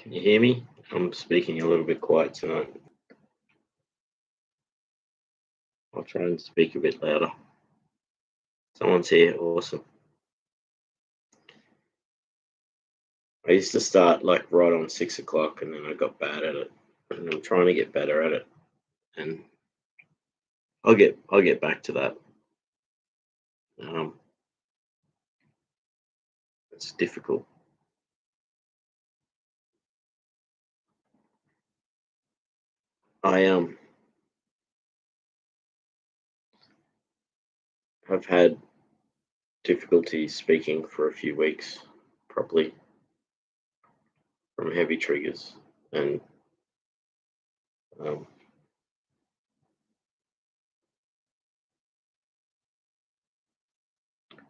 Can you hear me? I'm speaking a little bit quiet tonight. I'll try and speak a bit louder. Someone's here. Awesome. I used to start like right on 6 o'clock and then I got bad at it. And I'm trying to get better at it. And I'll get back to that. Um, it's difficult. I have had difficulty speaking for a few weeks properly from heavy triggers, and um,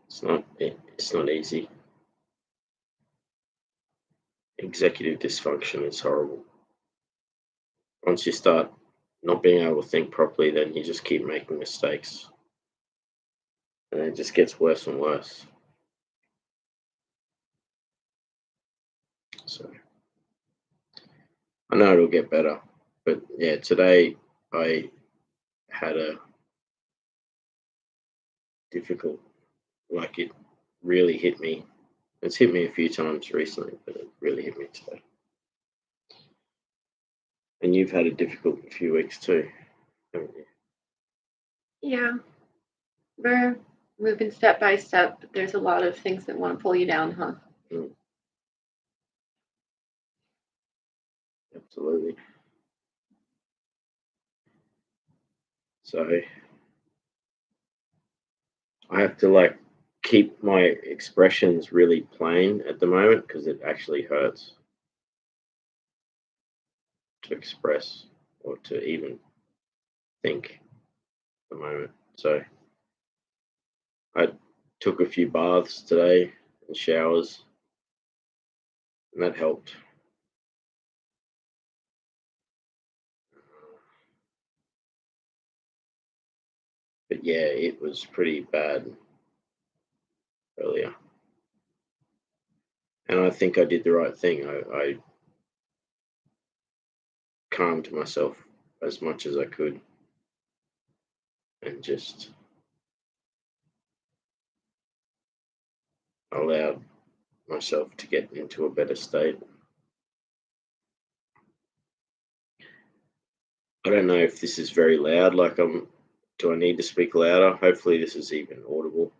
it's not easy. Executive dysfunction is horrible. Once you start not being able to think properly, then you just keep making mistakes, and it just gets worse and worse. So I know it'll get better, but yeah, today I had a difficult, like it really hit me. It's hit me a few times recently, but it really hit me today. And you've had a difficult few weeks too, haven't you? Yeah, we're moving step by step, but there's a lot of things that want to pull you down, huh? Absolutely. So I have to like keep my expressions really plain at the moment because it actually hurts to express or to even think at the moment. So I took a few baths today and showers, and that helped. But yeah, it was pretty bad earlier. And I think I did the right thing. I calmed myself as much as I could and just allowed myself to get into a better state. I don't know if this is very loud, like do I need to speak louder? Hopefully this is even audible.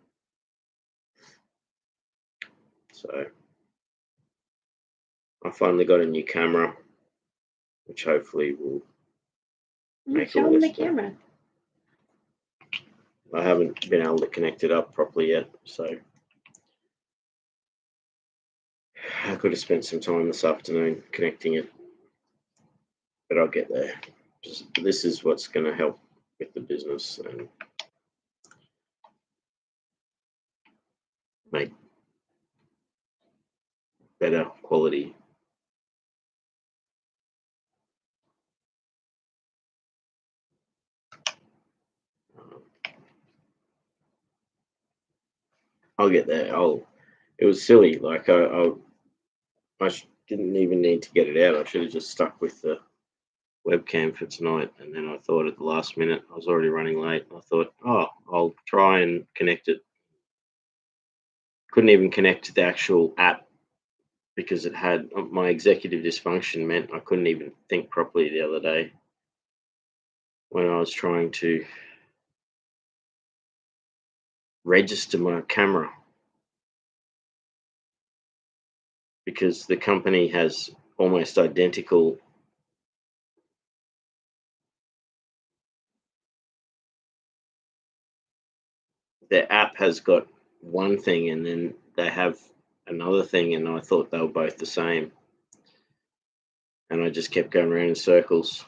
So I finally got a new camera, which hopefully will make Show all them this the camera. I haven't been able to connect it up properly yet, so I could have spent some time this afternoon connecting it, but I'll get there. This is what's going to help with the business and make better quality. I'll get there. It was silly. Like didn't even need to get it out. I should have just stuck with the webcam for tonight. And then I thought at the last minute, I was already running late. I thought, oh, I'll try and connect it. Couldn't even connect to the actual app because it had my executive dysfunction meant I couldn't even think properly the other day when I was trying to register my camera because the company has almost identical their app has got one thing and then they have another thing, and I thought they were both the same. And I just kept going around in circles.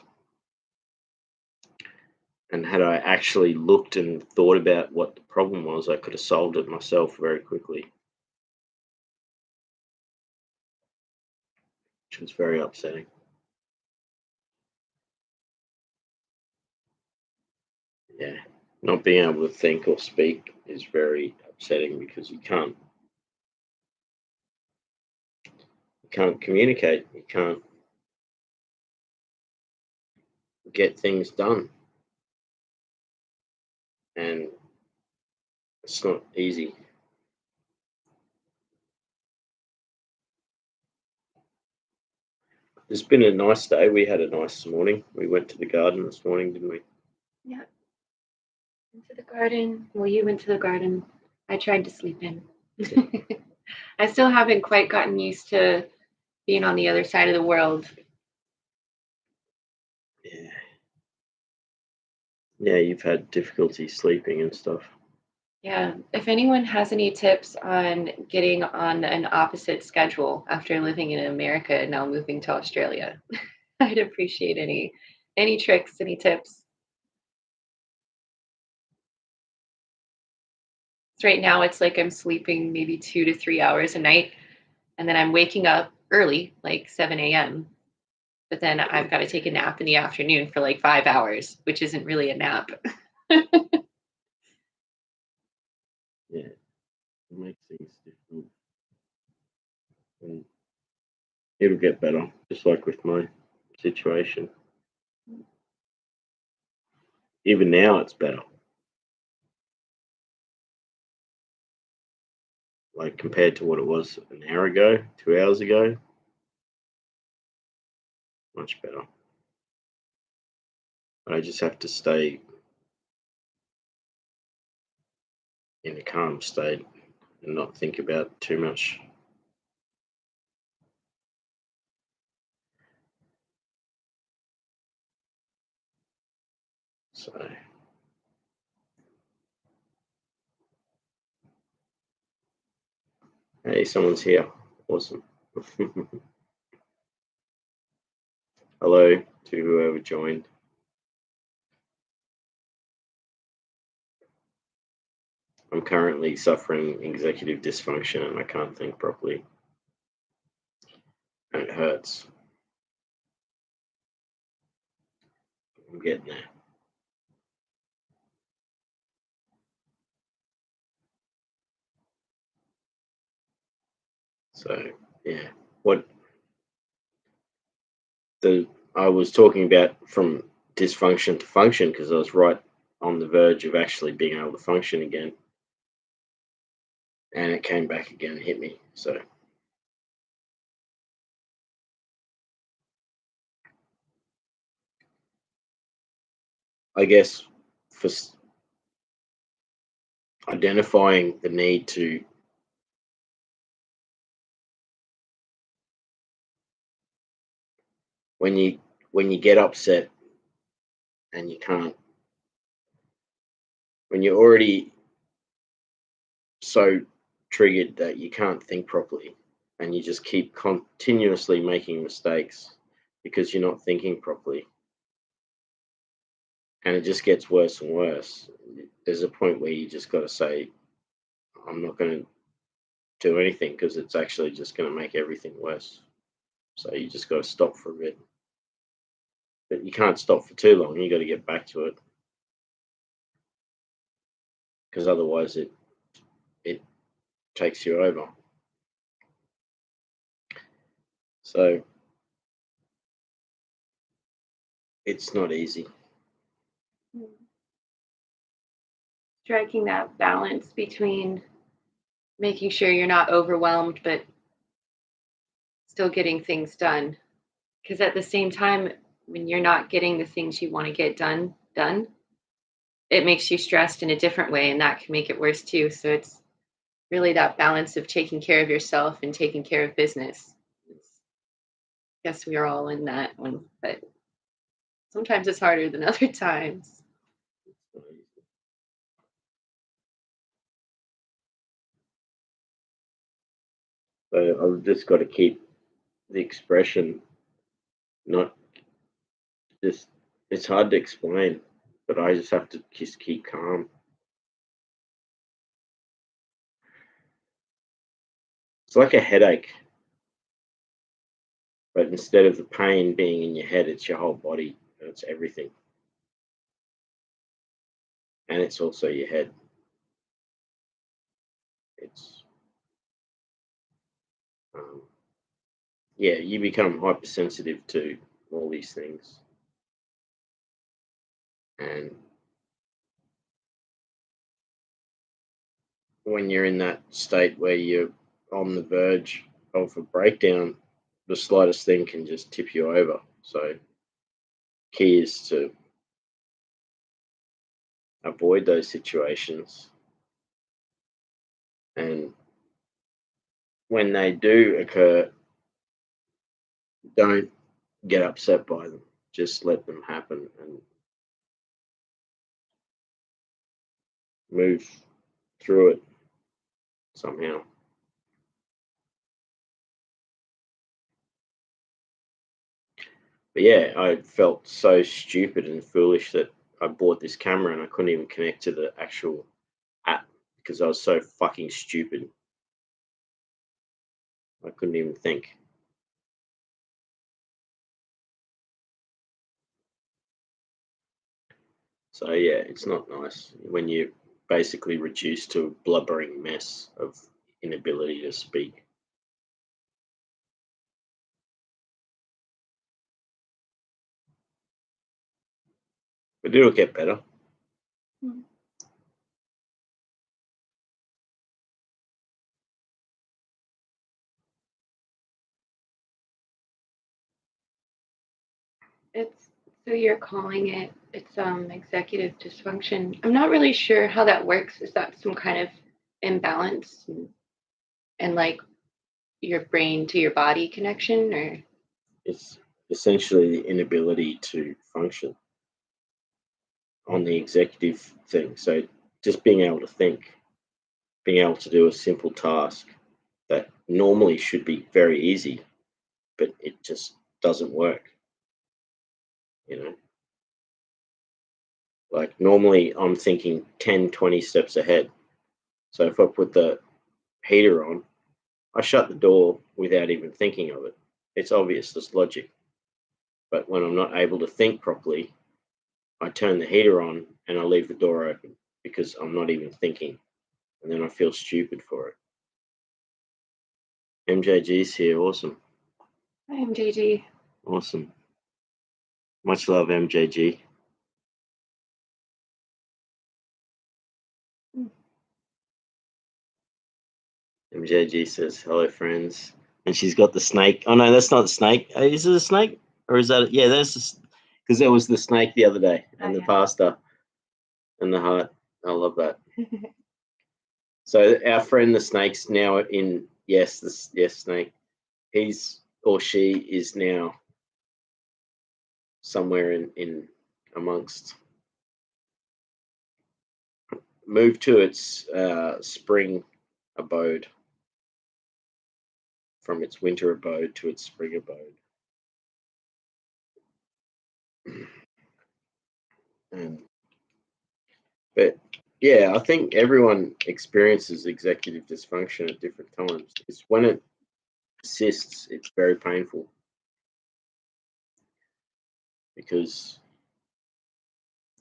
And had I actually looked and thought about what the problem was, I could have solved it myself very quickly, which was very upsetting. Yeah, not being able to think or speak is very upsetting because you can't can't communicate. You can't get things done, and it's not easy. It's been a nice day. We had a nice morning. We went to the garden this morning, didn't we? Yeah. Into the garden. Well, you went to the garden. I tried to sleep in. I still haven't quite gotten used to being on the other side of the world. Yeah. Yeah, you've had difficulty sleeping and stuff. Yeah. If anyone has any tips on getting on an opposite schedule after living in America and now moving to Australia, I'd appreciate any tricks, any tips. So right now it's like I'm sleeping maybe 2 to 3 hours a night, and then I'm waking up early, like 7 a.m. But then I've got to take a nap in the afternoon for like 5 hours, which isn't really a nap. Yeah, it makes things difficult. And it'll get better, just like with my situation. Even now, it's better. Like compared to what it was an hour ago, 2 hours ago, much better. I just have to stay in a calm state and not think about too much. So, hey, someone's here. Awesome. Hello to whoever joined. I'm currently suffering executive dysfunction and I can't think properly. And it hurts. I'm getting there. So, yeah. What I was talking about from dysfunction to function because I was right on the verge of actually being able to function again. And it came back again and hit me. So, I guess for identifying the need to when you get upset and you can't when you're already so triggered that you can't think properly and you just keep continuously making mistakes because you're not thinking properly and it just gets worse and worse. There's a point where you just got to say, I'm not going to do anything because it's actually just going to make everything worse. So you just got to stop for a bit. But you can't stop for too long. You got to get back to it because otherwise it takes you over. So it's not easy. Striking that balance between making sure you're not overwhelmed, but still getting things done. Because at the same time, when you're not getting the things you want to get done, it makes you stressed in a different way, and that can make it worse too. So it's really that balance of taking care of yourself and taking care of business. I guess we are all in that one, but sometimes it's harder than other times. So I've just got to keep the expression, not just, it's hard to explain, but I just have to just keep calm. It's like a headache, but instead of the pain being in your head, it's your whole body, it's everything. And it's also your head. It's um, yeah, you become hypersensitive to all these things. And when you're in that state where you're on the verge of a breakdown, the slightest thing can just tip you over. So, key is to avoid those situations. And when they do occur, don't get upset by them. Just let them happen and move through it somehow. But yeah, I felt so stupid and foolish that I bought this camera and I couldn't even connect to the actual app because I was so fucking stupid. I couldn't even think. So yeah, it's not nice when you're basically reduced to a blubbering mess of inability to speak. But it'll get better. Hmm. It's so you're calling it's executive dysfunction. I'm not really sure how that works. Is that some kind of imbalance and like your brain to your body connection or It's essentially the inability to function on the executive thing. So just being able to think, being able to do a simple task that normally should be very easy, but it just doesn't work. You know, like normally I'm thinking 10, 20 steps ahead. So if I put the heater on, I shut the door without even thinking of it. It's obvious, it's logic. But when I'm not able to think properly, I turn the heater on and I leave the door open because I'm not even thinking. And then I feel stupid for it. MJG's here. Awesome. I am JG. Awesome. Much love, MJG. MJG says, hello, friends. And she's got the snake. Oh, no, that's not the snake. Is it a snake? Or is that? Yeah, that's because there was the snake the other day and the pasta and the heart. I love that. So our friend the snake's now in, yes, snake. He's or she is now somewhere in amongst, moved to its spring abode from its winter abode to its spring abode. And but yeah, I think everyone experiences executive dysfunction at different times. It's when it persists, it's very painful because,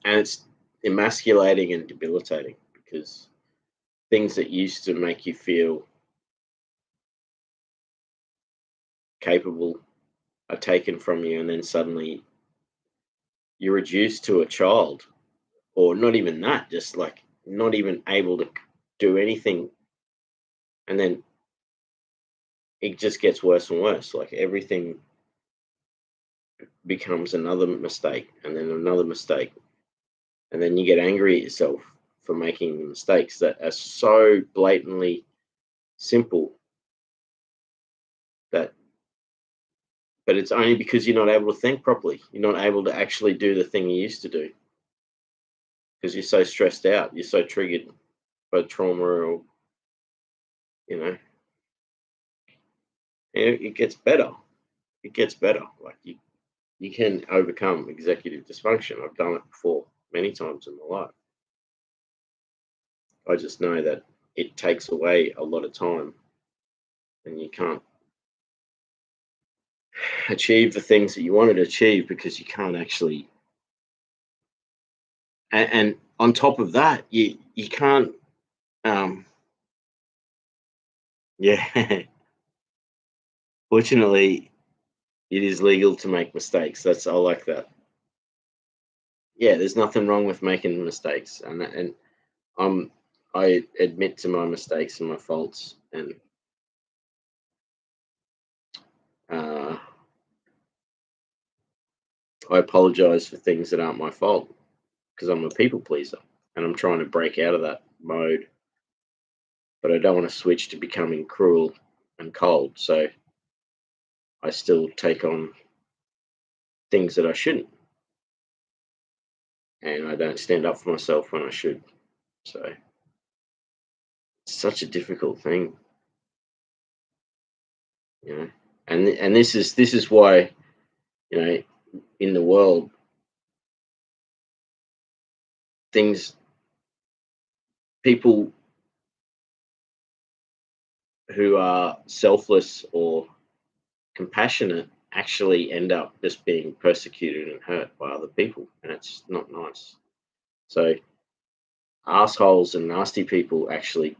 and it's emasculating and debilitating because things that used to make you feel capable are taken from you, and then suddenly you're reduced to a child, or not even that, just like not even able to do anything, and then it just gets worse and worse. Like everything becomes another mistake, and then another mistake, and then you get angry at yourself for making mistakes that are so blatantly simple that, but it's only because you're not able to think properly. You're not able to actually do the thing you used to do because you're so stressed out. You're so triggered by trauma, or you know, it gets better. It gets better. Like you can overcome executive dysfunction. I've done it before many times in my life. I just know that it takes away a lot of time, and you can't achieve the things that you wanted to achieve because you can't actually. And on top of that, you can't. Um, yeah. Fortunately, it is legal to make mistakes. I like that. Yeah, there's nothing wrong with making mistakes, and I admit to my mistakes and my faults, and uh, I apologize for things that aren't my fault because I'm a people pleaser and I'm trying to break out of that mode. But I don't want to switch to becoming cruel and cold, so I still take on things that I shouldn't, and I don't stand up for myself when I should. So it's such a difficult thing, you know. And this is why, you know, in the world, things people who are selfless or compassionate actually end up just being persecuted and hurt by other people, and it's not nice. So assholes and nasty people actually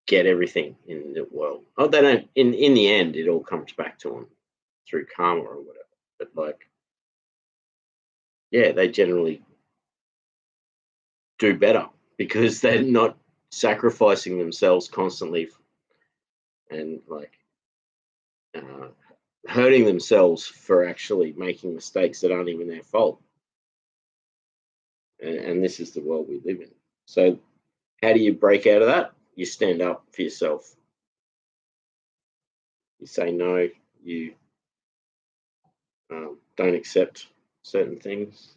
get everything in the world. Oh, they don't. In the end, it all comes back to them through karma or whatever. But like, yeah, they generally do better because they're not sacrificing themselves constantly and like uh, hurting themselves for actually making mistakes that aren't even their fault. And this is the world we live in. So, how do you break out of that? You stand up for yourself. You say no. You don't accept certain things.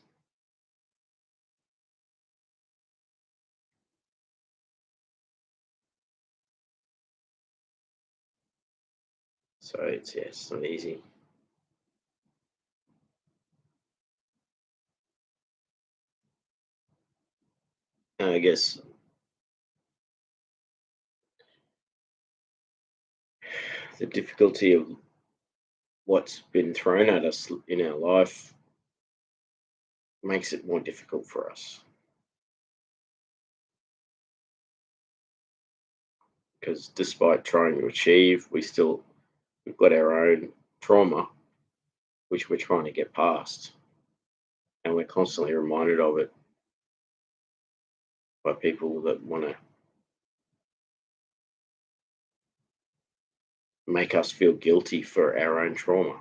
So it's not easy. And I guess the difficulty of what's been thrown at us in our life makes it more difficult for us because despite trying to achieve, we've got our own trauma which we're trying to get past, and we're constantly reminded of it by people that want to make us feel guilty for our own trauma.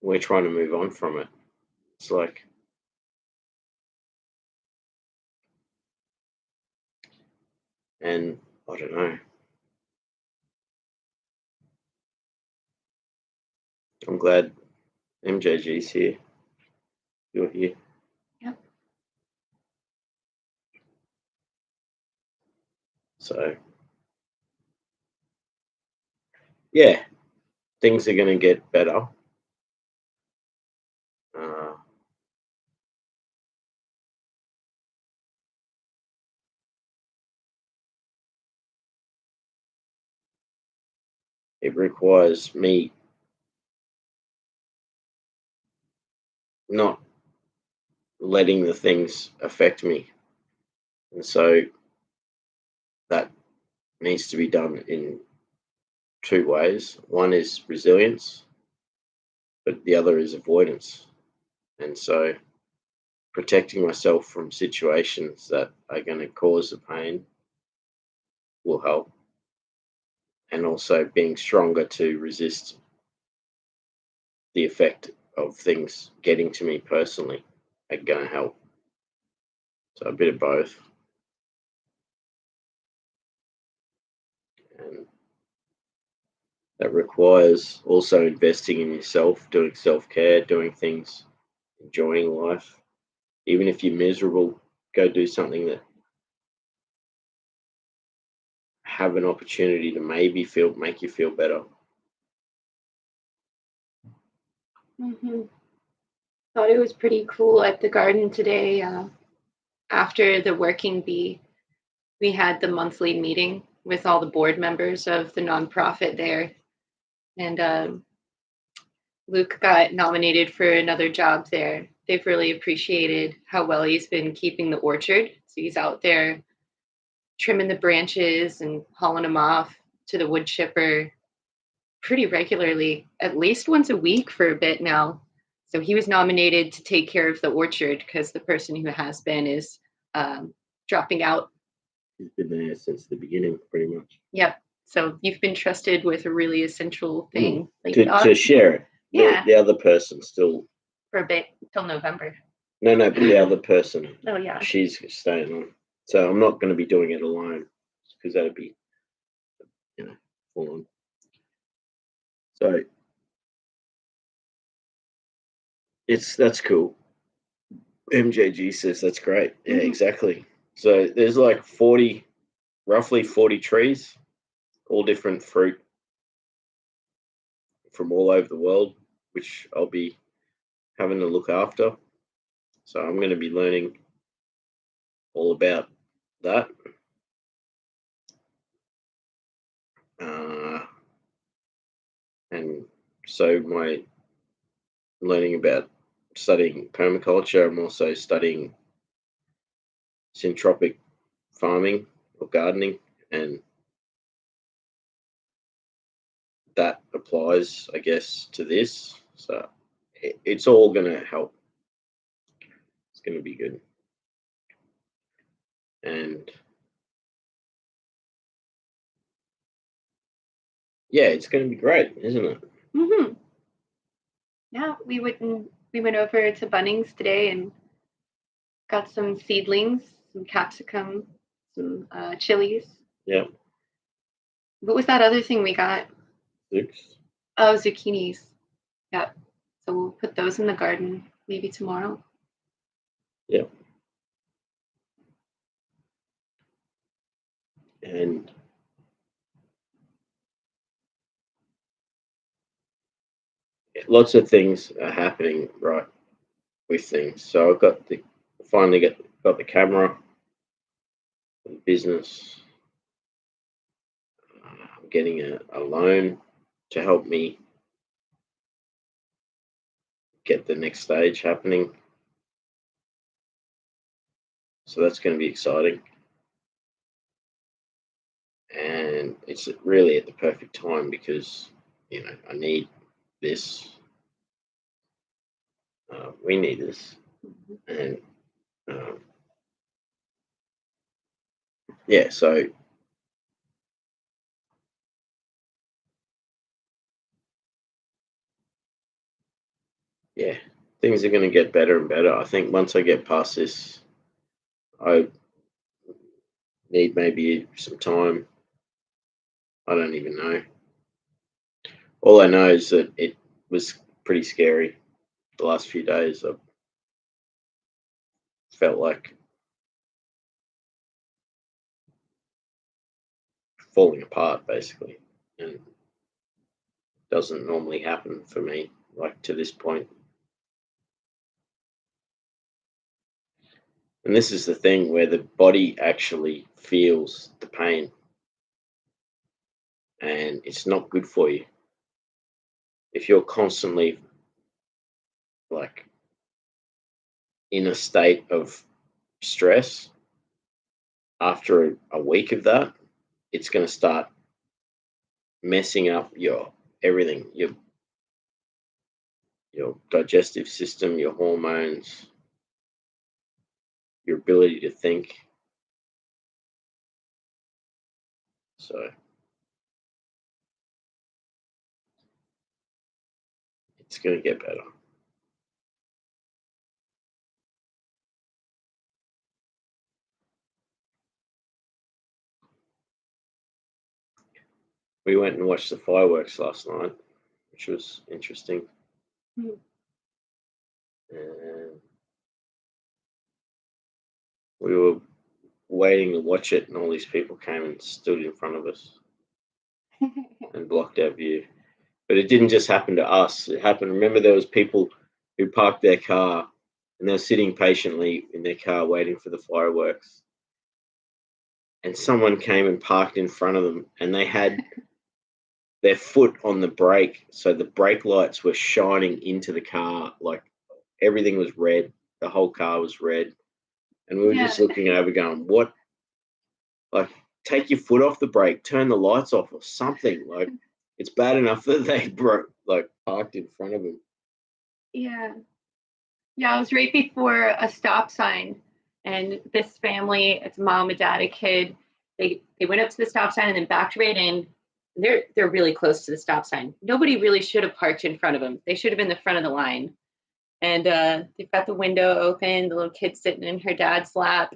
We're trying to move on from it. It's like, and I don't know. I'm glad MJG's here. You're here. Yep. So, yeah, things are going to get better. Uh, it requires me not letting the things affect me. And so that needs to be done in two ways. One is resilience, but the other is avoidance. And so protecting myself from situations that are going to cause the pain will help. And also being stronger to resist the effect of things getting to me personally are going to help. So a bit of both. And that requires also investing in yourself, doing self care, doing things, enjoying life. Even if you're miserable, go do something that have an opportunity to maybe make you feel better. Hmm. Thought it was pretty cool at the garden today. After the working bee, we had the monthly meeting with all the board members of the nonprofit there, and Luke got nominated for another job there. They've really appreciated how well he's been keeping the orchard. So he's out there trimming the branches and hauling them off to the wood chipper. pretty regularly, at least once a week for a bit now. So he was nominated to take care of the orchard because the person who has been is dropping out. He's been there since the beginning, pretty much. Yep. So you've been trusted with a really essential thing. Like, To share it. Yeah. The other person still. For a bit till November. No, but the other person. Oh, yeah. She's staying on. So I'm not going to be doing it alone because that'd be, full on. So that's cool. MJG says that's great. Yeah, exactly. So there's like roughly 40 trees, all different fruit from all over the world, which I'll be having to look after. So I'm going to be learning all about that. And so my learning about studying permaculture, I'm also studying syntropic farming or gardening, and that applies, I guess, to this. So it's all going to help. It's going to be good. And yeah, it's going to be great, isn't it? Mm-hmm. Yeah, we went over to Bunnings today and got some seedlings, some capsicum, some chilies. Yeah. What was that other thing we got? 6. Oh, zucchinis. Yep. So we'll put those in the garden maybe tomorrow. Yeah. And lots of things are happening right with things. So I've finally got the camera for the business. I'm getting a loan to help me get the next stage happening. So that's going to be exciting. And it's really at the perfect time because, I need this. We need this. And yeah, so yeah, things are going to get better and better. I think once I get past this, I need maybe some time. I don't even know. All I know is that it was pretty scary the last few days. I felt like falling apart, basically, and it doesn't normally happen for me, like to this point. And this is the thing where the body actually feels the pain, and it's not good for you. If you're constantly like in a state of stress after a week of that, it's going to start messing up your everything, your digestive system, your hormones, your ability to think. So it's going to get better. We went and watched the fireworks last night, which was interesting. Mm-hmm. And we were waiting to watch it, and all these people came and stood in front of us and blocked our view. But it didn't just happen to us. It happened. Remember, there was people who parked their car and they're sitting patiently in their car waiting for the fireworks. And someone came and parked in front of them, and they had their foot on the brake, so the brake lights were shining into the car, like everything was red. The whole car was red, and we were just looking over, going, "What? Like, take your foot off the brake, turn the lights off, or something." Like, It's bad enough that they parked in front of him. Yeah. Yeah, I was right before a stop sign, and this family, it's mom, a dad, a kid. They went up to the stop sign and then backed right in. They're really close to the stop sign. Nobody really should have parked in front of them. They should have been the front of the line. And they've got the window open. The little kid sitting in her dad's lap,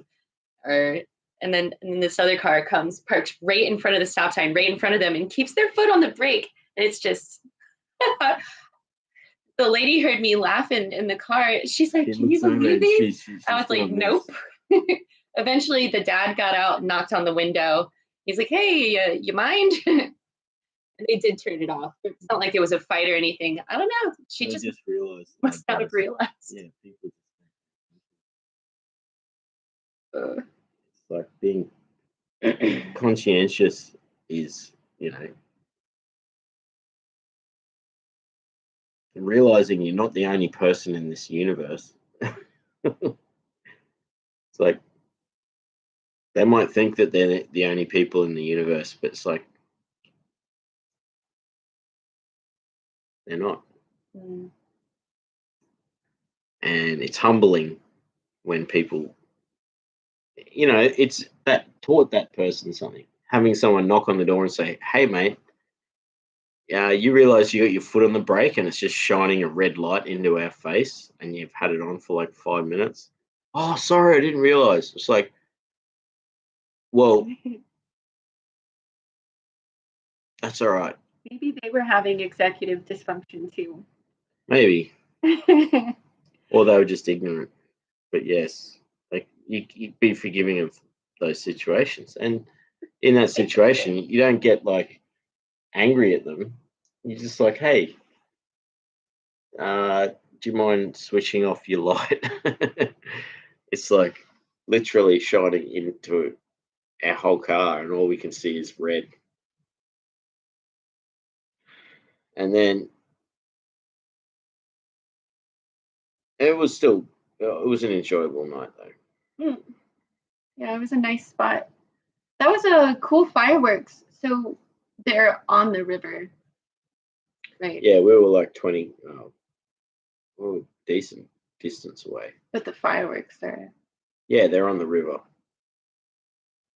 and then this other car comes, parks right in front of the stop sign, right in front of them, and keeps their foot on the brake. And it's just. The lady heard me laughing in the car. She's like, "Can you believe these?" I was like, "Nope." Eventually, the dad got out and knocked on the window. He's like, "Hey, you mind?" And they did turn it off. It's not like it was a fight or anything. I don't know. She just realized. must not have realized. Yeah, people. Uh, It's like being conscientious is, realizing you're not the only person in this universe. It's like they might think that they're the only people in the universe, but it's like they're not. mm, And it's humbling when people, it's that taught that person something. Having someone knock on the door and say, "Hey, mate, you realize you got your foot on the brake and it's just shining a red light into our face and you've had it on for like 5 minutes." "Oh, sorry, I didn't realize." It's like, well, that's all right. Maybe they were having executive dysfunction too. Maybe. Or they were just ignorant. But yes, like you'd be forgiving of those situations. And in that situation, you don't get like angry at them. You're just like, "Hey, do you mind switching off your light?" It's like literally shining into our whole car, and all we can see is red. And then it was an enjoyable night though. Mm. Yeah, it was a nice spot. That was a cool fireworks. So they're on the river, right? Yeah, we were like 20, decent distance away. But the fireworks are, Yeah, they're on the river.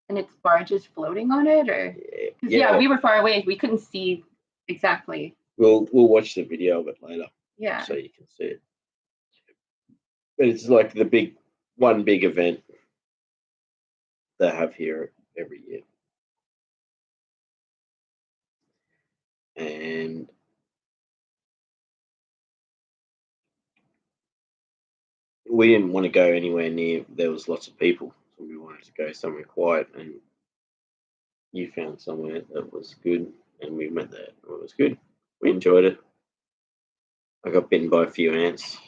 and it's barges floating on it, or yeah, we were far away. We couldn't see exactly. We'll watch the video of it later. Yeah. So you can see it. But it's like the one big event they have here every year. And we didn't want to go anywhere near, there was lots of people. So we wanted to go somewhere quiet, and you found somewhere that was good, and we went there. It was good. We enjoyed it. I got bitten by a few ants.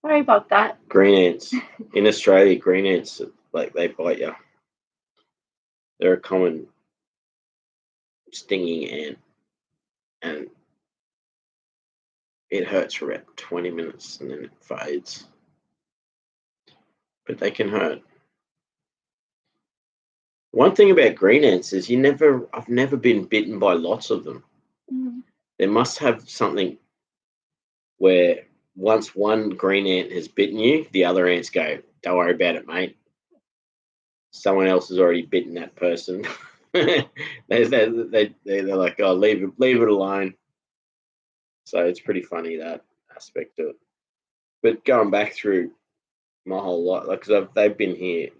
Sorry about that. Green ants. In Australia, green ants, like, they bite you. They're a common stinging ant, and it hurts for about 20 minutes and then it fades. But they can hurt. One thing about green ants is I've never been bitten by lots of them. Mm. They must have something where once one green ant has bitten you, the other ants go, "Don't worry about it, mate. Someone else has already bitten that person." they're like, "Oh, leave it alone." So it's pretty funny, that aspect of it. But going back through my whole life, like, because they've been here.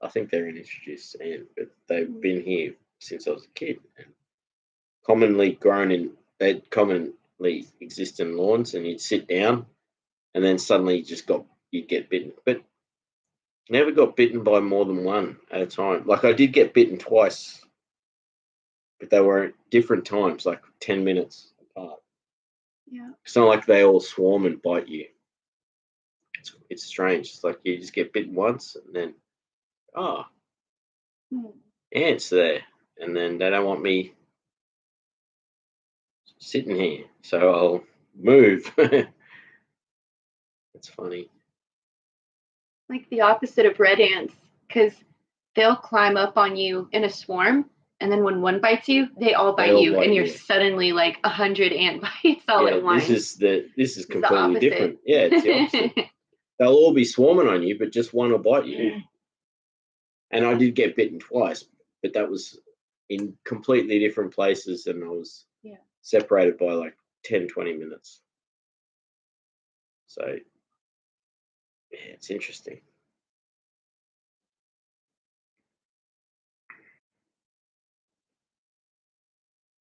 I think they're an introduced ant, but they've been here since I was a kid, and they commonly exist in lawns, and you'd sit down, and then suddenly you'd get bitten. But never got bitten by more than one at a time. Like, I did get bitten twice, but they were at different times, like 10 minutes apart. Yeah. It's not like they all swarm and bite you. It's strange. It's like you just get bitten once, and then, ants there, and then they don't want me sitting here, so I'll move. It's funny. Like the opposite of red ants, because they'll climb up on you in a swarm And then when one bites you, they all They bite all you, bite and you're you. suddenly like 100 ant bites all Yeah, at once. this is It's the completely opposite. different. Yeah, it's the opposite. They'll all be swarming on you, but just one will bite you. And I did get bitten twice, but that was in completely different places, and I was Yeah. separated by like 10, 20 minutes. So, yeah, it's interesting.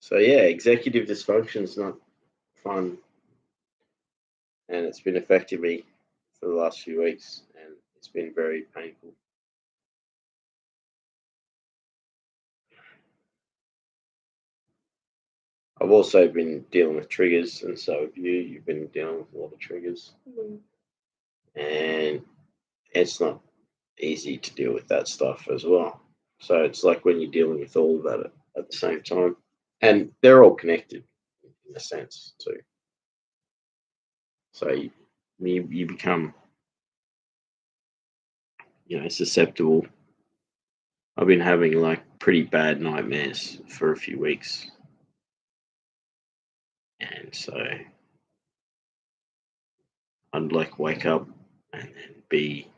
So, yeah, executive dysfunction is not fun, and it's been affecting me for the last few weeks, and it's been very painful. I've also been dealing with triggers, and so have you. You've been dealing with a lot of triggers, and it's not easy to deal with that stuff as well. So it's like when you're dealing with all of that at the same time, and they're all connected in a sense too. So you become, susceptible. I've been having like pretty bad nightmares for a few weeks, and so I'd like wake up and then be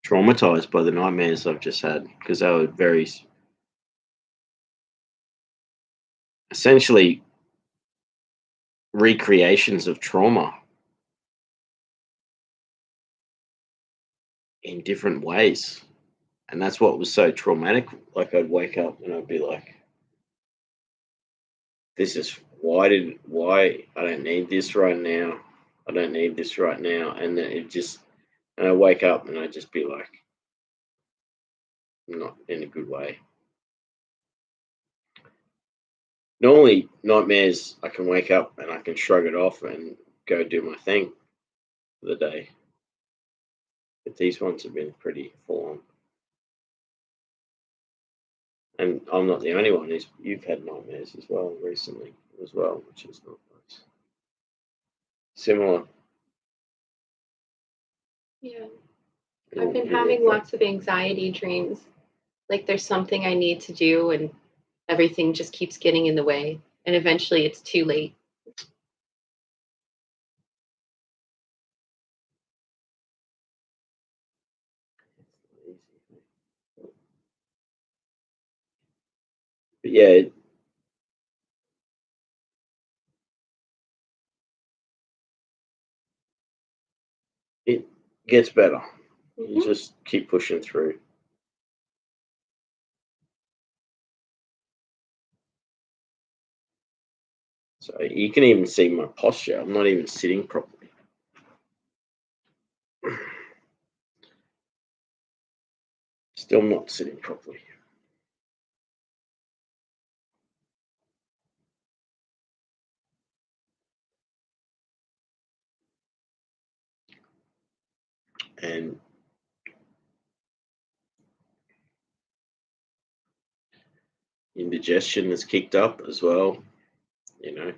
traumatized by the nightmares I've just had, because they were very essentially recreations of trauma in different ways. And that's what was so traumatic. Like I'd wake up and I'd be like, this is why I don't need this right now. I don't need this right now. And then and I wake up and I'd just be like, not in a good way. Normally, nightmares, I can wake up and I can shrug it off and go do my thing for the day. But these ones have been pretty full on. And I'm not the only one. You've had nightmares as well recently as well, which is not nice. Similar. Yeah. I've been having lots of anxiety dreams. Like there's something I need to do and everything just keeps getting in the way. And eventually it's too late. But yeah, it gets better. You just keep pushing through. So you can even see my posture. I'm not even sitting properly. Still not sitting properly. And indigestion has kicked up as well, you know.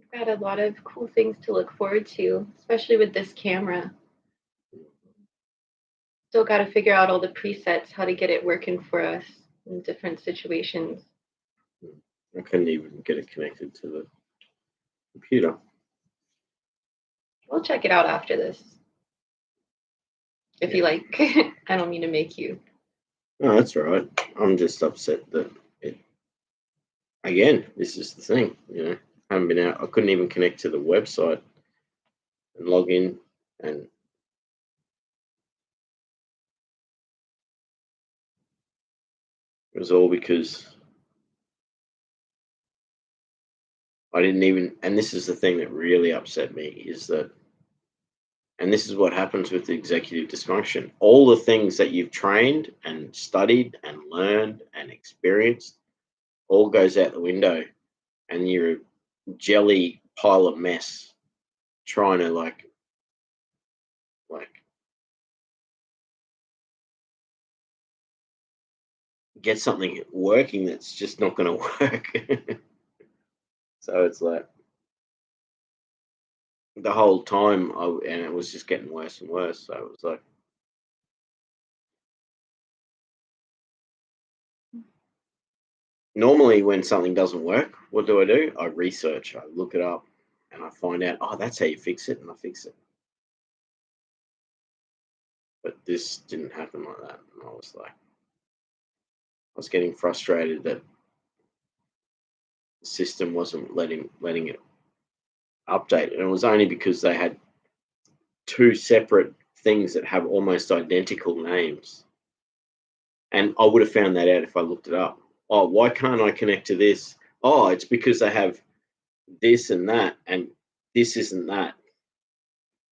I've got a lot of cool things to look forward to, especially with this camera. Still got to figure out all the presets, how to get it working for us in different situations. I couldn't even get it connected to the computer. We'll check it out after this. If you like. I don't mean to make you. No, that's all right. I'm just upset that again, this is the thing, I haven't been out. I couldn't even connect to the website and log in, and it was all because I didn't even, and this is the thing that really upset me, is that, and this is what happens with the executive dysfunction. All the things that you've trained and studied and learned and experienced all goes out the window, and you're a jelly pile of mess trying to like get something working that's just not going to work. So it's like the whole time, and it was just getting worse and worse. So it was like, normally when something doesn't work, what do? I research, I look it up, and I find out, oh, that's how you fix it, and I fix it. But this didn't happen like that. And I was like, I was getting frustrated that the system wasn't letting it update. And it was only because they had two separate things that have almost identical names. And I would have found that out if I looked it up. Oh, why can't I connect to this? Oh, it's because they have this and that, and this isn't that.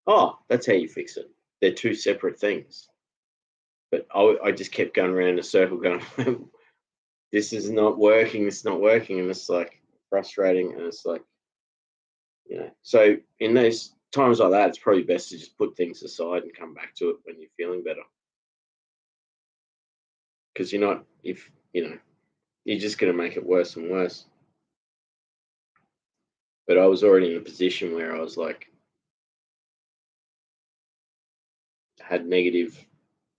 Oh, that's how you fix it. They're two separate things. But I just kept going around in a circle going, this is not working, this is not working. And it's like frustrating. And it's like, so in those times like that, it's probably best to just put things aside and come back to it when you're feeling better. Because you're not, if, you're just going to make it worse and worse. But I was already in a position where I was like, had negative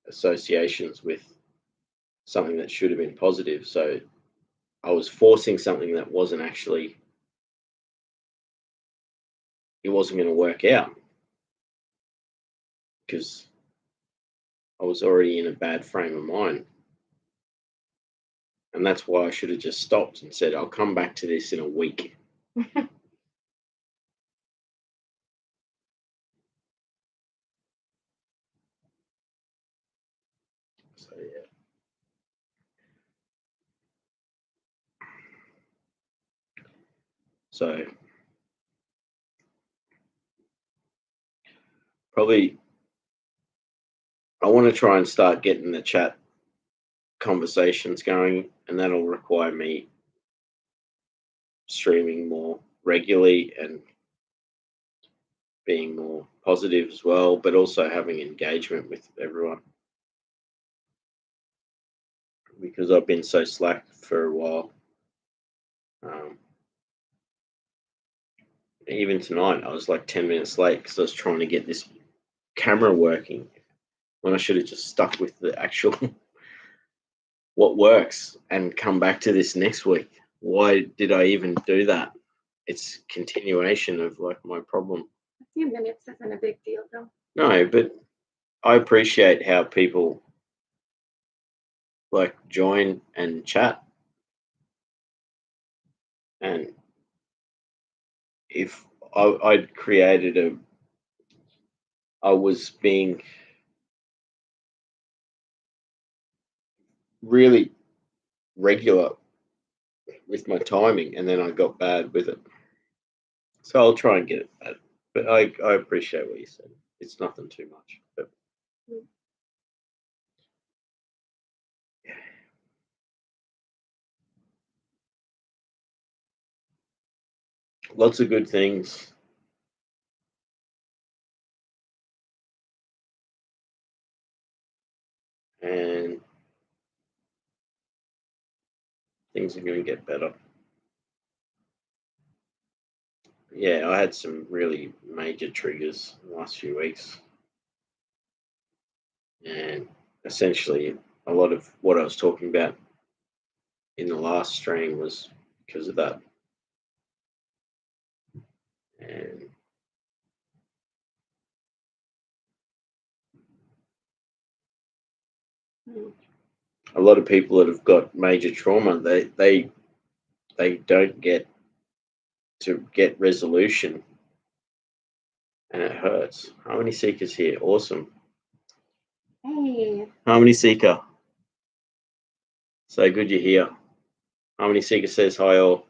associations with something that should have been positive. So I was forcing something that wasn't actually, it wasn't going to work out because I was already in a bad frame of mind. And that's why I should have just stopped and said, I'll come back to this in a week. So, yeah. So, probably I want to try and start getting the chat conversations going, and that'll require me streaming more regularly and being more positive as well, but also having engagement with everyone. Because I've been so slack for a while. Even tonight, I was like 10 minutes late because I was trying to get this camera working when I should have just stuck with the actual what works and come back to this next week. Why did I even do that? It's continuation of like my problem. A few minutes isn't a big deal, though. No, but I appreciate how people like join and chat. And if I'd created I was being really regular with my timing, and then I got bad with it. So I'll try and get it bad. But I appreciate what you said. It's nothing too much. But lots of good things. And things are going to get better. Yeah, I had some really major triggers in the last few weeks. And essentially, a lot of what I was talking about in the last stream was because of that. And a lot of people that have got major trauma, they don't get to get resolution, and it hurts. Harmony Seeker's here. Awesome. Hey. Harmony Seeker. So good you're here. Harmony Seeker says hi all.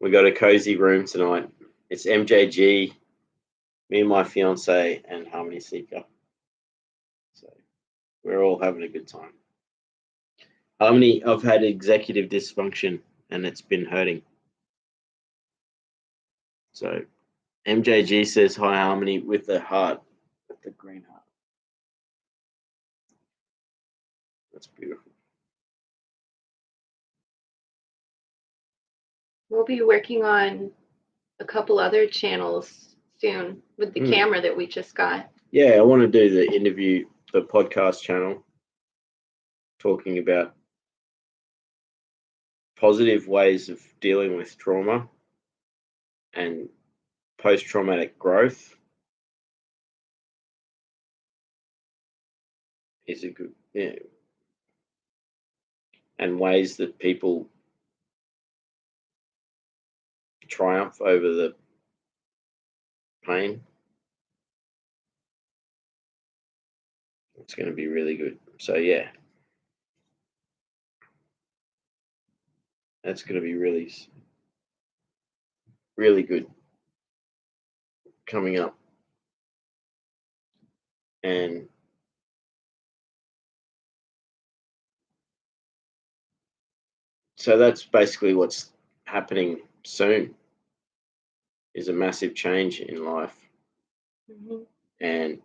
We got a cozy room tonight. It's MJG, me and my fiance, and Harmony Seeker. So we're all having a good time. Harmony, I've had executive dysfunction and it's been hurting. So MJG says hi, Harmony, with the heart, with the green heart. That's beautiful. We'll be working on a couple other channels soon with the camera that we just got. Yeah, I want to do the podcast channel, talking about positive ways of dealing with trauma and post-traumatic growth is a good, and ways that people triumph over the pain. It's going to be really good. So yeah, that's going to be really, really good coming up. And so that's basically what's happening soon, is a massive change in life. And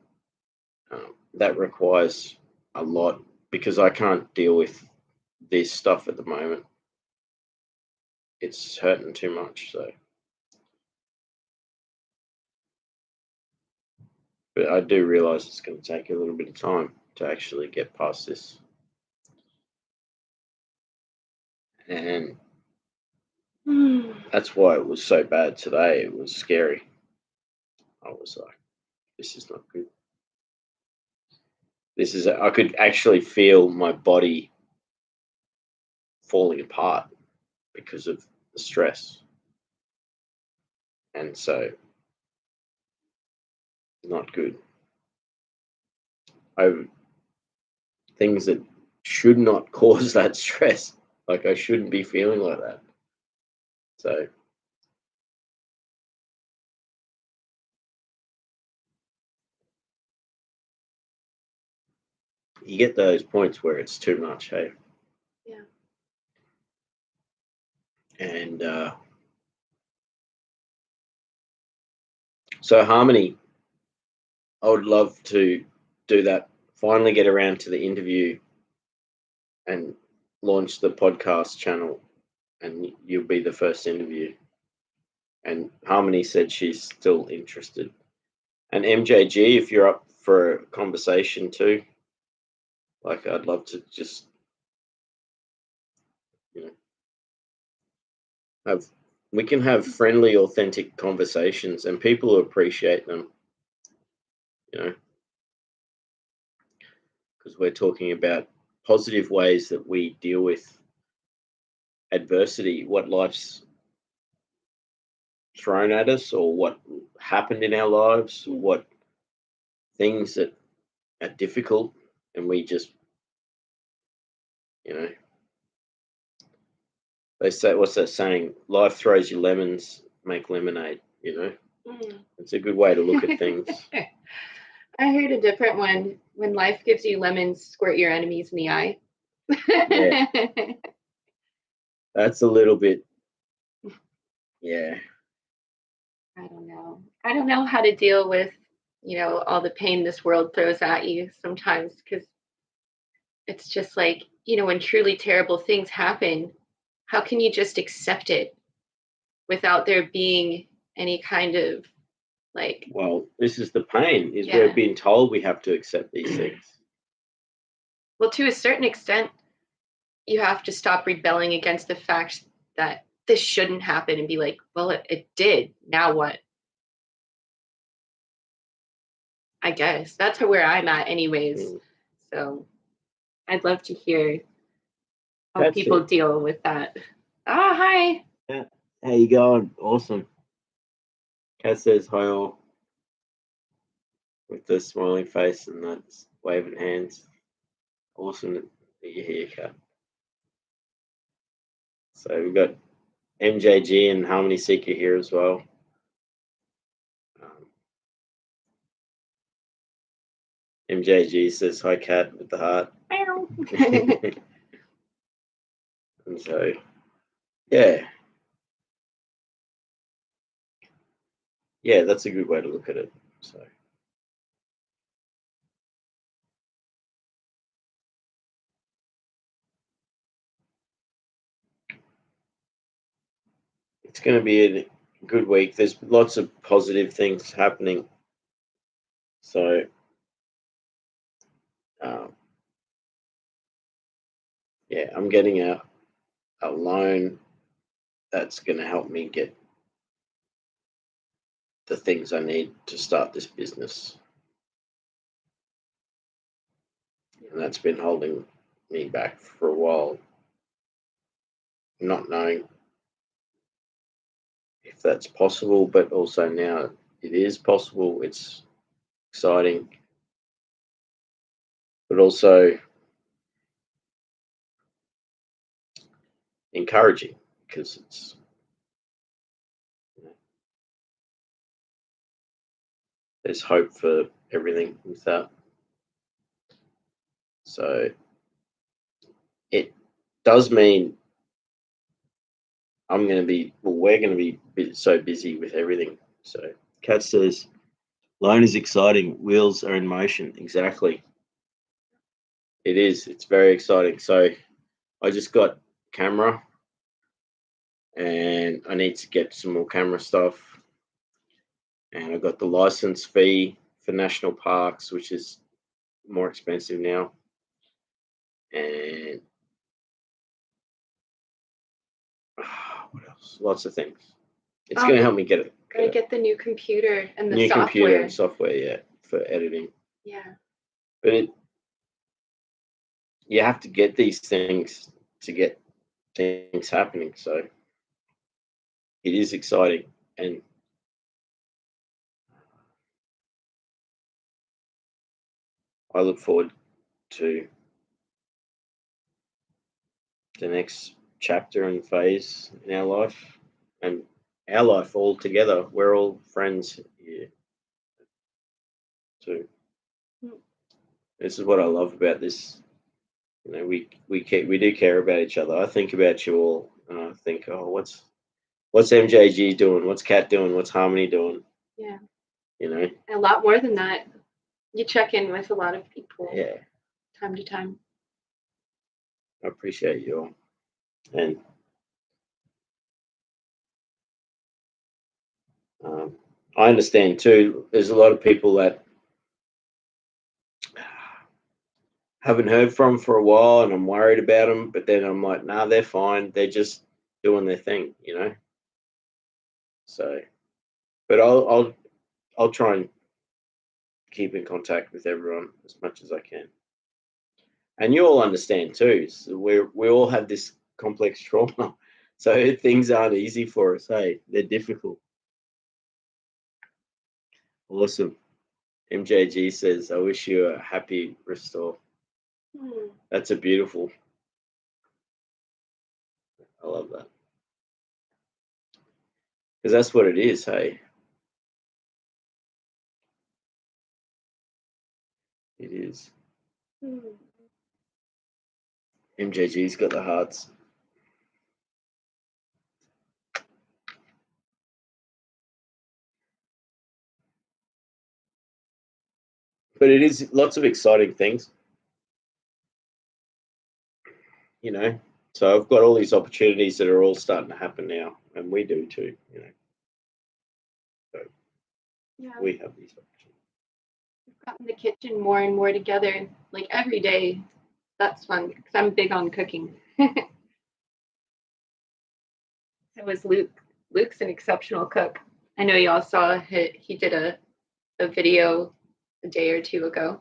that requires a lot, because I can't deal with this stuff at the moment. It's hurting too much. So, but I do realize it's going to take a little bit of time to actually get past this. And that's why it was so bad today. It was scary. I was like, this is not good. I could actually feel my body falling apart because of the stress. And so, not good. Things that should not cause that stress. Like, I shouldn't be feeling like that. So, you get those points where it's too much, hey? Yeah. And so, Harmony, I would love to do that, finally get around to the interview and launch the podcast channel, and you'll be the first interview. And Harmony said she's still interested. And MJG, if you're up for a conversation too, like, I'd love to just, we can have friendly, authentic conversations, and people appreciate them, because we're talking about positive ways that we deal with adversity, what life's thrown at us, or what happened in our lives, what things that are difficult, and we just, they say, what's that saying? Life throws you lemons, make lemonade. It's a good way to look at things. I heard a different one. When life gives you lemons, squirt your enemies in the eye. Yeah. That's a little bit, yeah. I don't know how to deal with, all the pain this world throws at you sometimes, because it's just like, when truly terrible things happen, how can you just accept it without there being any kind of, like, well, this is the pain, is Yeah. we're being told we have to accept these things. well, to a certain extent, you have to stop rebelling against the fact that this shouldn't happen and be like, well, it did. Now what? I guess that's where I'm at, anyways. So I'd love to hear how That's people it. deal with that. Ah, hi. Yeah. How you going? Awesome. Kat says hi all with the smiling face and that's waving hands. Awesome that you're here, Kat. So we've got MJG and Harmony Seeker here as well. MJG says hi, Kat, with the heart. And so, yeah, that's a good way to look at it. So, it's going to be a good week. There's lots of positive things happening. So, yeah, I'm getting a loan that's going to help me get the things I need to start this business. And that's been holding me back for a while, not knowing if that's possible, but also now it is possible. It's exciting, but also encouraging because it's, there's hope for everything with that. So it does mean we're going to be so busy with everything. So Kat says, loan is exciting. Wheels are in motion. Exactly. It is. It's very exciting. So I just got camera and I need to get some more camera stuff. And I got the license fee for national parks, which is more expensive now. And what else? Lots of things. It's going to help me get it. Gotta get the new computer and the new software. Computer and software, yeah, for editing. Yeah. But you have to get these things to get things happening. So it is exciting, and I look forward to the next chapter and phase in our life, and our life all together. We're all friends here too. This is what I love about this. You know, we do care about each other. I think about you all, and I think, oh, what's MJG doing? What's Kat doing? What's Harmony doing? Yeah. You know, a lot more than that. You check in with a lot of people. Yeah. Time to time. I appreciate you all, and I understand too. There's a lot of people that haven't heard from for a while, and I'm worried about them. But then I'm like, nah, they're fine. They're just doing their thing, you know. So, but I'll try and keep in contact with everyone as much as I can. And you all understand too. So we all have this complex trauma, so things aren't easy for us. Hey, they're difficult. Awesome. MJG says, I wish you a happy restore. That's a beautiful. I love that. Because that's what it is, hey. It is. MJG's got the hearts. But it is lots of exciting things. You know. So I've got all these opportunities that are all starting to happen now. And we do too, you know. So yeah. We have these opportunities. We've gotten the kitchen more and more together, like every day. That's fun because I'm big on cooking. So was Luke. Luke's an exceptional cook. I know y'all saw he did a video a day or two ago.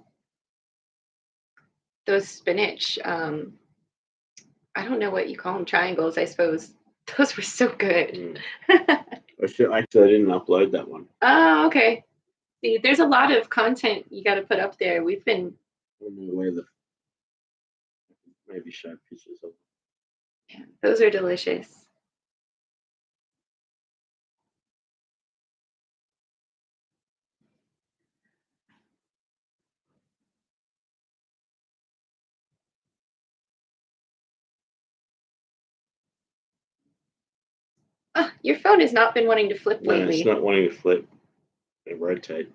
Those spinach, I don't know what you call them, triangles, I suppose. Those were so good. I didn't upload that one. Oh, okay. See, there's a lot of content you got to put up there. We've been. I don't know where maybe show pictures of them. Yeah, those are delicious. Oh, your phone has not been wanting to flip lately. No, it's not wanting to flip and rotate.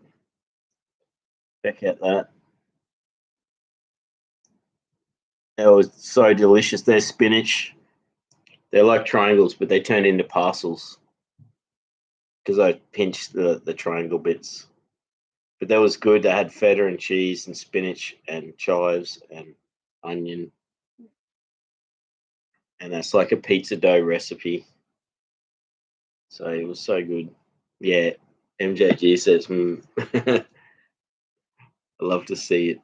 Check out that. It was so delicious. They're spinach. They're like triangles, but they turn into parcels. because I pinched the triangle bits. But that was good. They had feta and cheese and spinach and chives and onion. And that's like a pizza dough recipe. So it was so good. Yeah. MJG says, I love to see it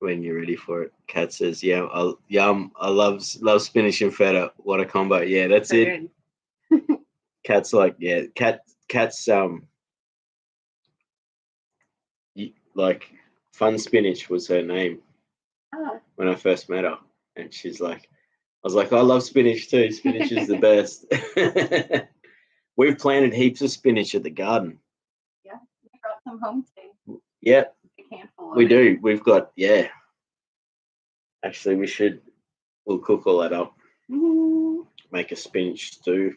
when you're ready for it. Kat says, yeah, yum. I love spinach and feta. What a combo. Yeah, that's it. Kat's like, yeah, Kat's like Fun Spinach was her name when I first met her. And she's like, I was like, I love spinach too. Spinach is the best. We've planted heaps of spinach at the garden. Yeah, we brought some home today. Yeah, a handful we do. We've got, yeah. Actually, we'll cook all that up. Make a spinach stew.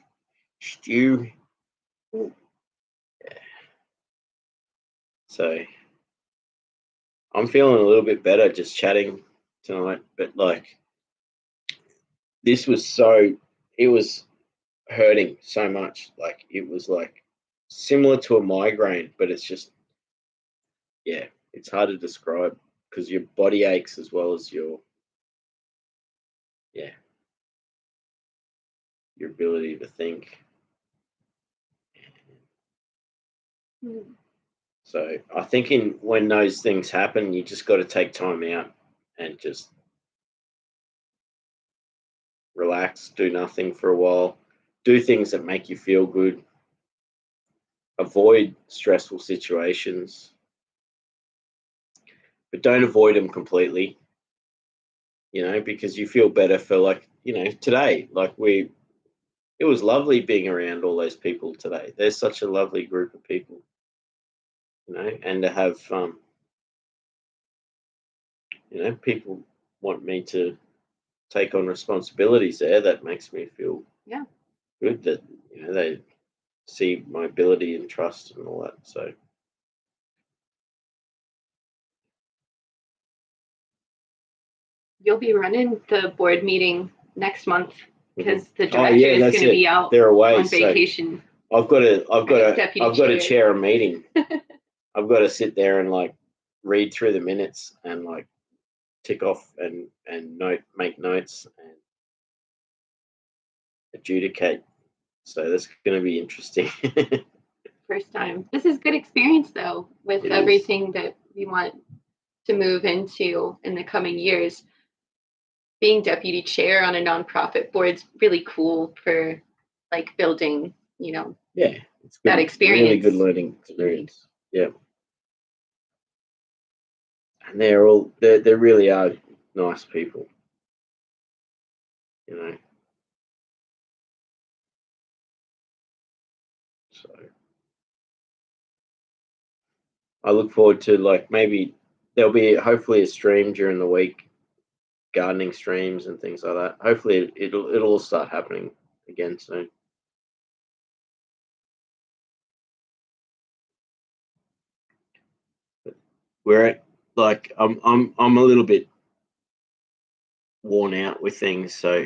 Yeah. So I'm feeling a little bit better just chatting tonight, but like it was hurting so much. Like it was like similar to a migraine, but it's just, yeah, it's hard to describe because your body aches as well as your ability to think. So I think when those things happen, you just got to take time out and just relax, do nothing for a while, do things that make you feel good, avoid stressful situations, but don't avoid them completely, because you feel better for today. It was lovely being around all those people today. There's such a lovely group of people, and to have, people want me to take on responsibilities there. That makes me feel good that, they see my ability and trust and all that. So you'll be running the board meeting next month because the director is going to be out. They're away on vacation. So I've got to chair a meeting. I've got to sit there and read through the minutes and tick off and make notes and adjudicate. So that's going to be interesting. First time. This is good experience though with everything that we want to move into in the coming years. Being deputy chair on a nonprofit board is really cool for building, yeah, it's good, that experience. Really good learning experience. Yeah. And they really are nice people. So I look forward to maybe there'll be hopefully a stream during the week, gardening streams and things like that. Hopefully it'll all start happening again soon. But we're at I'm a little bit worn out with things, so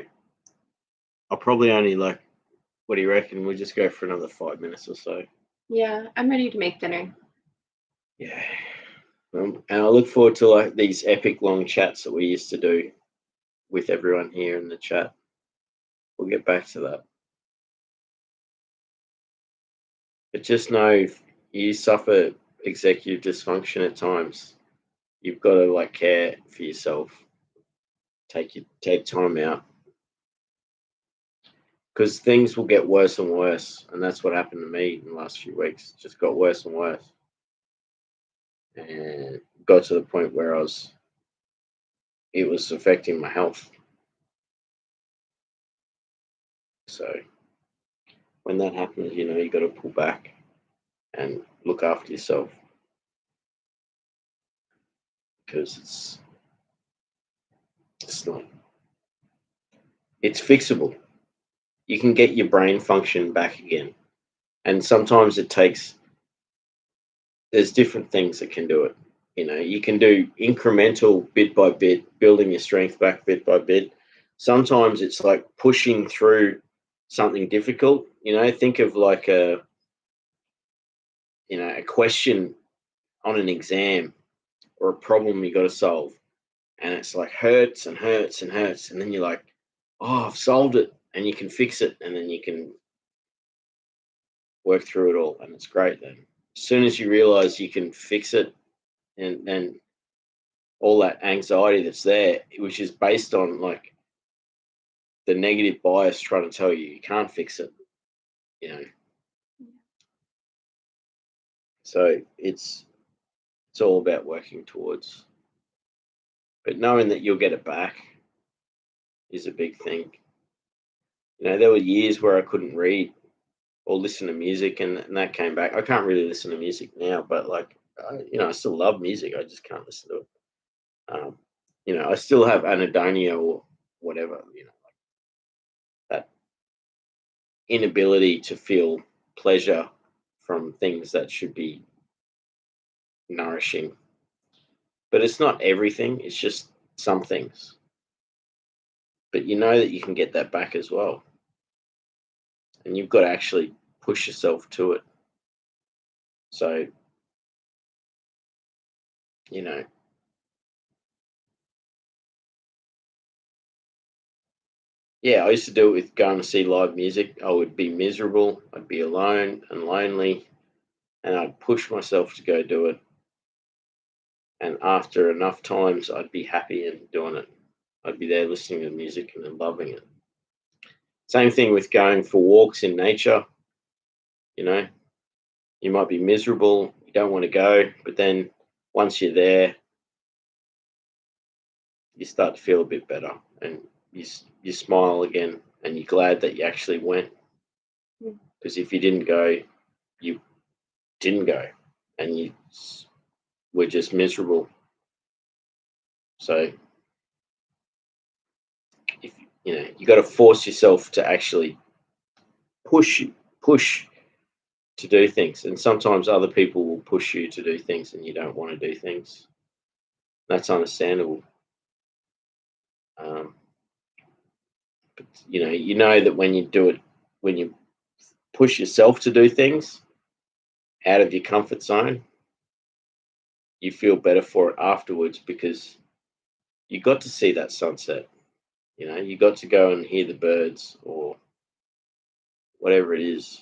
I'll probably only what do you reckon? We'll just go for another 5 minutes or so. Yeah, I'm ready to make dinner. Yeah. And I look forward to these epic long chats that we used to do with everyone here in the chat. We'll get back to that. But just know if you suffer executive dysfunction at times, you've got to care for yourself. Take time out. Because things will get worse and worse. And that's what happened to me in the last few weeks. It just got worse and worse. And got to the point where it was affecting my health. So when that happens, you got to pull back and look after yourself. Because it's fixable. You can get your brain function back again. And sometimes there's different things that can do it. You can do incremental bit by bit, building your strength back bit by bit. Sometimes it's pushing through something difficult. Think of a question on an exam or a problem you got to solve, and it's like hurts and hurts and hurts, and then you're like, oh, I've solved it, and you can fix it, and then you can work through it all, and it's great. Then as soon as you realize you can fix it, and then all that anxiety that's there, which is based on like the negative bias trying to tell you can't fix it, you know. So it's all about working towards, but knowing that you'll get it back is a big thing. There were years where I couldn't read or listen to music, and that came back. I can't really listen to music now, but like, I still love music. I just can't listen to it. I still have anhedonia or whatever, like that inability to feel pleasure from things that should be nourishing. But it's not everything, it's just some things. But you know that you can get that back as well. And you've got to actually push yourself to it. So, you know, yeah, I used to do it with going to see live music. I would be miserable, I'd be alone and lonely, and I'd push myself to go do it. And after enough times, I'd be happy and doing it. I'd be there listening to music and then loving it. Same thing with going for walks in nature. You know, you might be miserable, you don't want to go, but then once you're there, you start to feel a bit better, and you smile again, and you're glad that you actually went. Because if you didn't go, you didn't go, and you were just miserable. So if you got to force yourself to actually push to do things, and sometimes other people will push you to do things, and you don't want to do things. That's understandable. Um, but you know that when you do it, when you push yourself to do things out of your comfort zone, you feel better for it afterwards because you got to see that sunset. You got to go and hear the birds or whatever it is,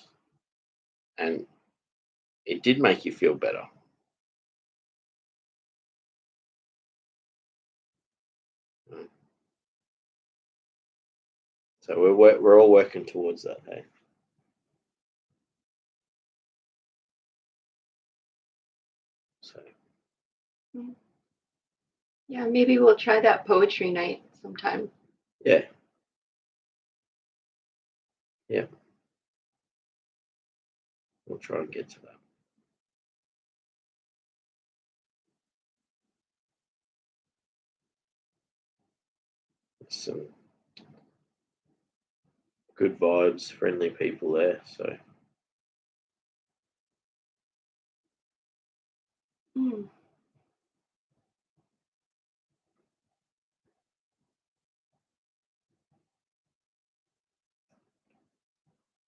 and it did make you feel better. Right? So we're all working towards that. Hey, so Yeah, maybe we'll try that poetry night sometime. yeah, yeah, we'll try and get to that. Some good vibes, friendly people there. So Mm.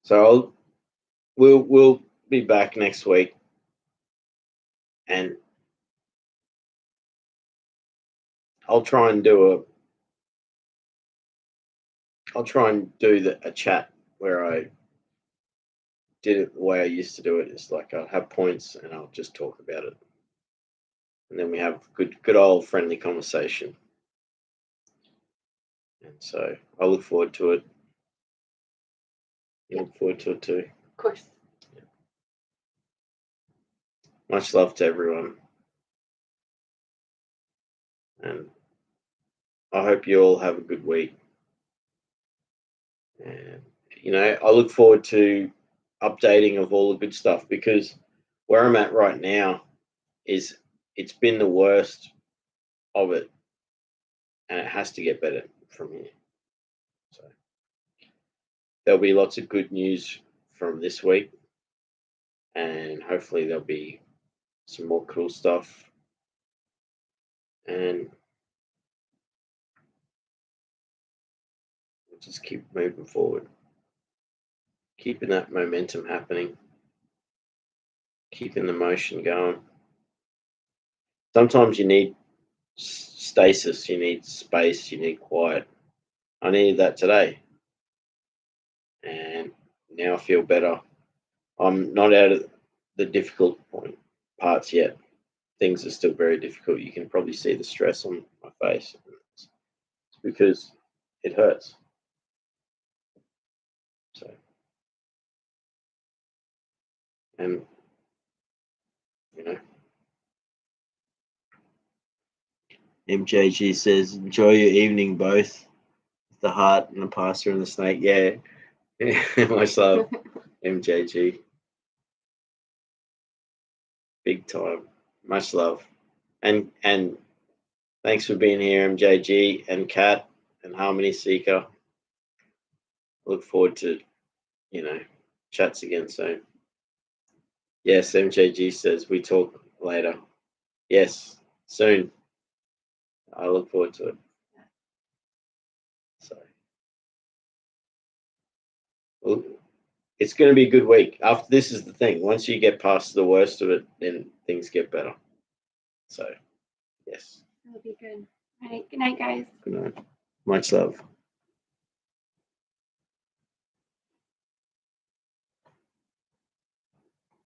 so we'll be back next week, and I'll try and do a chat where I did it the way I used to do it. It's like I'll have points and I'll just talk about it, and then we have good old friendly conversation. And so I look forward to it. You Yeah, look forward to it too. of course. Much love to everyone, and I hope you all have a good week. And I look forward to updating of all the good stuff, because where I'm at right now is it's been the worst of it, and it has to get better from here. So there'll be lots of good news from this week, and hopefully there'll be some more cool stuff, and we'll just keep moving forward, keeping that momentum happening, keeping the motion going. Sometimes you need stasis, you need space, you need quiet. I needed that today, and now I feel better. I'm not out of the difficult parts yet. Things are still very difficult. You can probably see the stress on my face. It's because it hurts. So, and you know, MJG says, enjoy your evening both. The heart and the pasta and the snake. Yeah. Much love, MJG. Big time. Much love. And thanks for being here, MJG and Kat and Harmony Seeker. Look forward to, chats again soon. Yes, MJG says we talk later. Yes, soon. I look forward to it. So, well, it's going to be a good week. After this is the thing. Once you get past the worst of it, then things get better. So, yes. That'll be good. All right. Good night, guys. Good night. Much love.